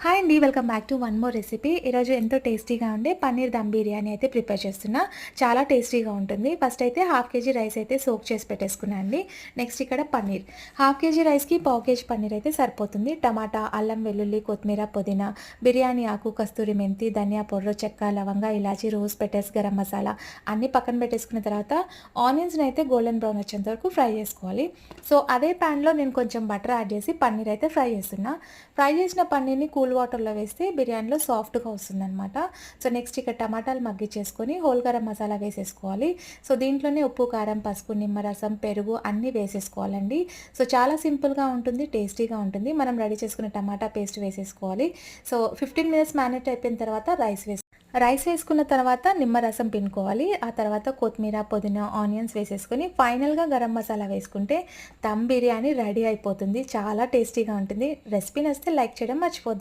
Hi అండి. Welcome back to one more recipe. ఈరోజు ఎంతో టేస్టీగా ఉండే పన్నీర్ దమ్ బిర్యానీ అయితే ప్రిపేర్ చేస్తున్నా. చాలా టేస్టీగా ఉంటుంది. ఫస్ట్ అయితే హాఫ్ కేజీ రైస్ అయితే సోక్ చేసి పెట్టేసుకున్నా అండి. నెక్స్ట్ ఇక్కడ పన్నీర్. హాఫ్ కేజీ రైస్కి పావు కేజీ పన్నీర్ అయితే సరిపోతుంది. టమాటా, అల్లం వెల్లుల్లి, కొత్తిమీర, పుదీనా, బిర్యానీ ఆకు, కస్తూరి మెంతి, ధనియా పౌడర్, చెక్క, లవంగ, ఇలాచి, రోజ్ పెటల్స్, గరం మసాలా అన్నీ పక్కన పెట్టేసుకున్న తర్వాత ఆనియన్స్ని అయితే గోల్డెన్ బ్రౌన్ వచ్చేంత వరకు ఫ్రై చేసుకోవాలి. సో అదే ప్యాన్లో నేను కొంచెం బటర్ యాడ్ చేసి పన్నీర్ అయితే ఫ్రై చేస్తున్నా. ఫ్రై చేసిన పన్నీర్ని కూల్ వాటర్లో వేస్తే బిర్యానీలో సాఫ్ట్గా వస్తుందన్నమాట. సో నెక్స్ట్ ఇక్కడ టమాటాలు మగ్గిచ్చేసుకొని హోల్ గరం మసాలా వేసేసుకోవాలి. సో దీంట్లోనే ఉప్పు, కారం, పసుపు, నిమ్మరసం, పెరుగు అన్నీ వేసేసుకోవాలండి. సో చాలా సింపుల్గా ఉంటుంది, టేస్టీగా ఉంటుంది. మనం రెడీ చేసుకున్న టమాటా పేస్ట్ వేసేసుకోవాలి. సో 15 మినిట్స్ మ్యారినేట్ అయిపోయిన తర్వాత రైస్ వేసుకున్న తర్వాత నిమ్మరసం పిండుకోవాలి. ఆ తర్వాత కొత్తిమీర, పుదీనా, ఆనియన్స్ వేసేసుకొని ఫైనల్గా గరం మసాలా వేసుకుంటే దమ్ బిర్యానీ రెడీ అయిపోతుంది. చాలా టేస్టీగా ఉంటుంది. రెసిపీ నచ్చితే లైక్ చేయడం మర్చిపోద్దు.